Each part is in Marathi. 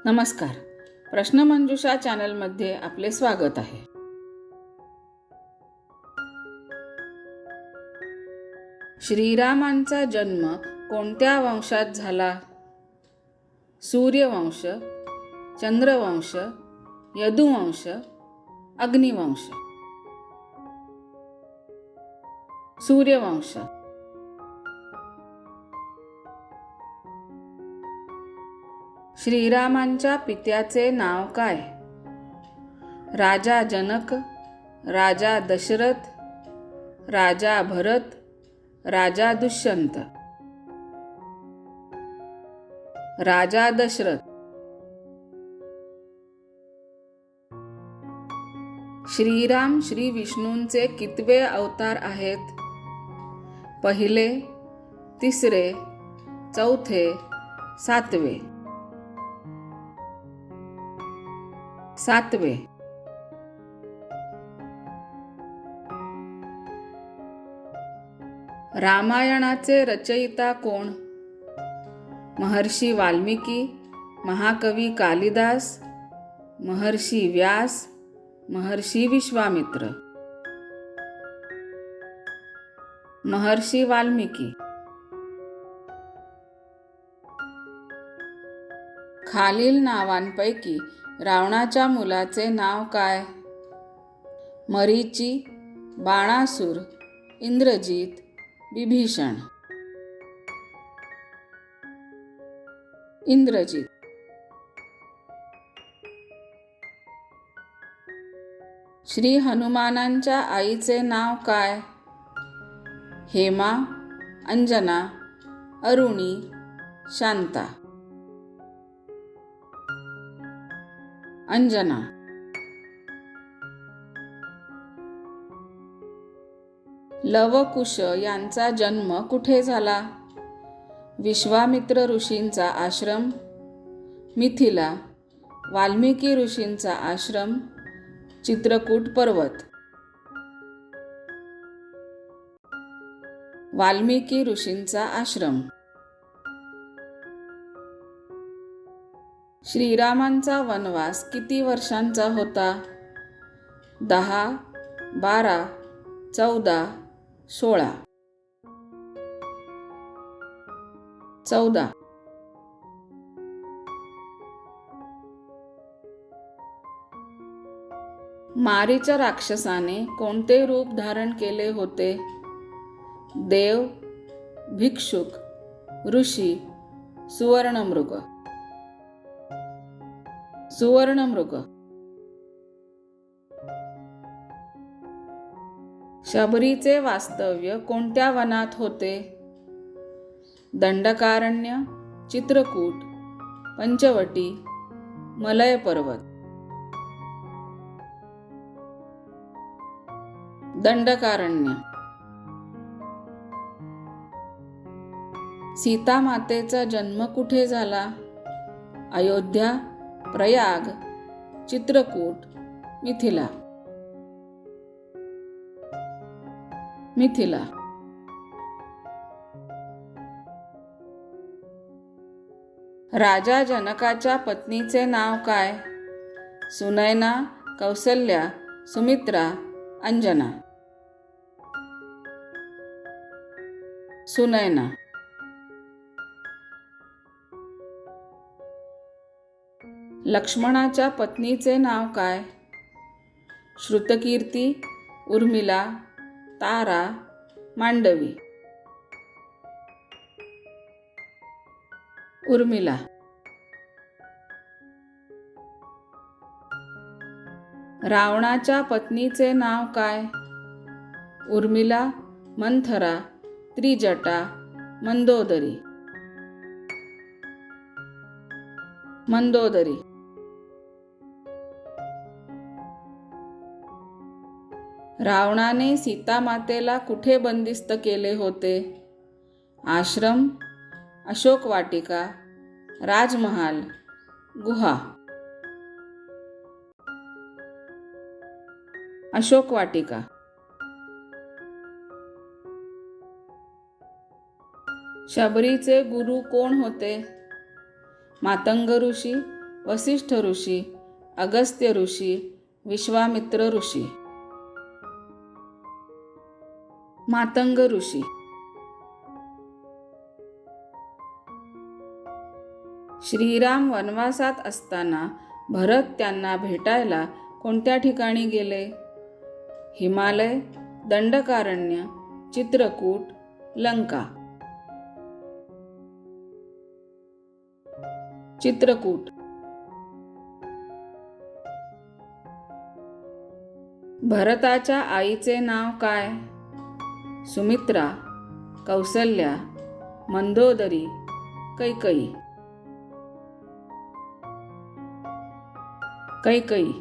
नमस्कार. प्रश्नमंजुषा चॅनलमध्ये आपले स्वागत आहे. श्रीरामांचा जन्म कोणत्या वंशात झाला? सूर्यवंश, चंद्रवंश, यदुवंश, अग्निवंश. सूर्यवंश. श्रीरामांच्या पित्याचे नाव काय? राजा जनक, राजा दशरथ, राजा भरत, राजा दुष्यंत. राजा दशरथ. श्रीराम श्री विष्णूंचे कितवे अवतार आहेत? पहिले, तिसरे, चौथे, सातवे. सातवे. रामायणाचे रचयिता कोण? महर्षी वाल्मिकी, महाकवी कालिदास, महर्षी व्यास, महर्षी विश्वामित्र. महर्षी वाल्मिकी. खालील नावांपैकी रावणाच्या मुलाचे नाव काय? मरीची, बाणासूर, इंद्रजित, विभीषण. इंद्रजित. श्री हनुमानांच्या आईचे नाव काय? हेमा, अंजना, अरुणी, शांता. अंजना. लव कुश यांचा जन्म कुठे झाला? विश्वामित्र ऋषींचा आश्रम, मिथिला, वाल्मिकी ऋषींचा आश्रम, चित्रकूट पर्वत. वाल्मिकी ऋषींचा आश्रम. श्रीरामांचा वनवास किती वर्षांचा होता? 10, 12, 14, 16. 14. मारीच राक्षसाने कोणते रूप धारण केले होते? देव, भिक्षुक, ऋषी, सुवर्णमृग. सुवर्णमृग. शबरीचे वास्तव्य कोणत्या वनात होते? दंडकारण्य, चित्रकूट, पंचवटी, मलय पर्वत. दंडकारण्य. सीता मातेचा जन्म कुठे झाला? अयोध्या, प्रयाग, चित्रकूट, मिथिला. मिथिला. राजा जनकाच्या पत्नीचे नाव काय? सुनैना, कौसल्या, सुमित्रा, अंजना. सुनैना. लक्ष्मणाच्या पत्नीचे नाव काय? श्रुतकीर्ती, उर्मिला, तारा, मांडवी. उर्मिला. रावणाच्या पत्नीचे नाव काय? उर्मिला, मंथरा, त्रिजटा, मंदोदरी. मंदोदरी. रावणाने सीतामातेला कुठे बंदिस्त केले होते? आश्रम, अशोक वाटिका, राजमहाल, गुहा. अशोक वाटिका. शबरीचे गुरु कोण होते? मातंग ऋषी, वसिष्ठ ऋषी, अगस्त्य ऋषी, विश्वामित्र ऋषी, मातंग ऋषी. श्रीराम वनवासात असताना भरत त्यांना भेटायला कोणत्या ठिकाणी गेले? हिमालय, दंडकारण्य, चित्रकूट, लंका. चित्रकूट. भरताच्या आईचे नाव काय? सुमित्रा, कौसल्या, मंदोदरी, कैकेयी. कैकेयी.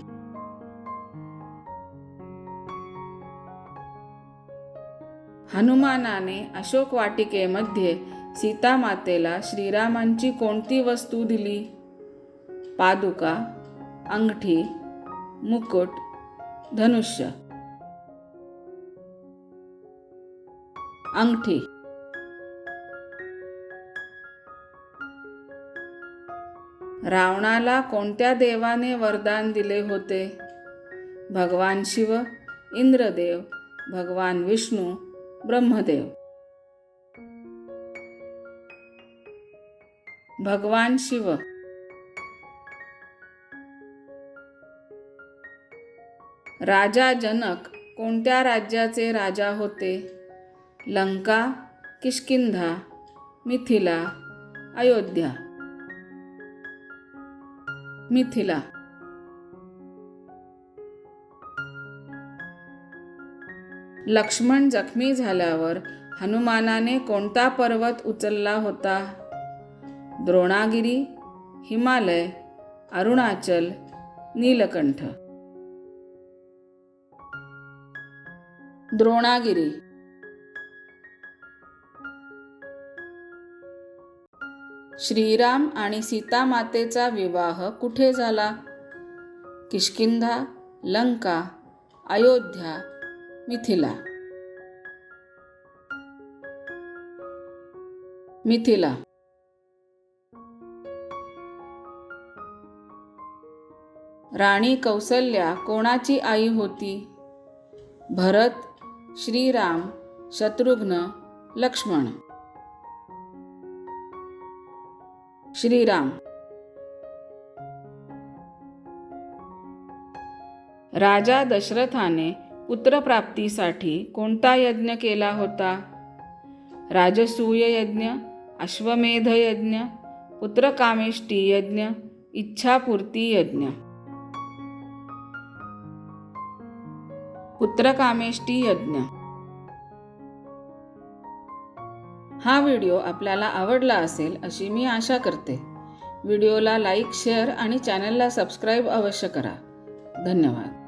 हनुमानाने अशोक वाटिकेमध्ये सीतामातेला श्रीरामांची कोणती वस्तू दिली? पादुका, अंगठी, मुकुट, धनुष्य. अंगठी. रावणाला कोणत्या देवाने वरदान दिले होते? भगवान शिव, इंद्रदेव, भगवान विष्णू, ब्रह्मदेव. भगवान शिव. राजा जनक कोणत्या राज्याचे राजा होते? लंका, किष्किंधा, मिथिला, अयोध्या. मिथिला. लक्ष्मण जखमी झाल्यावर हनुमानाने कोणता पर्वत उचलला होता? द्रोणागिरी, हिमालय, अरुणाचल, नीलकंठ. द्रोणागिरी. श्रीराम आणि सीतामातेचा विवाह कुठे झाला? किष्किंधा, लंका, अयोध्या, मिथिला. मिथिला. राणी कौसल्या कोणाची आई होती? भरत, श्रीराम, शत्रुघ्न, लक्ष्मण. श्रीराम. राजा दशरथाने पुत्रप्राप्तीसाठी कोणता यज्ञ केला होता? राजसूय यज्ञ, अश्वमेध यज्ञ, पुत्रकामेष्टी यज्ञ, इच्छापूर्ती यज्ञ. पुत्रकामेष्टी यज्ञ. हा व्हिडिओ आपल्याला आवडला असेल अशी मी आशा करते. व्हिडिओला लाईक, शेअर आणि चॅनलला सबस्क्राईब अवश्य करा. धन्यवाद.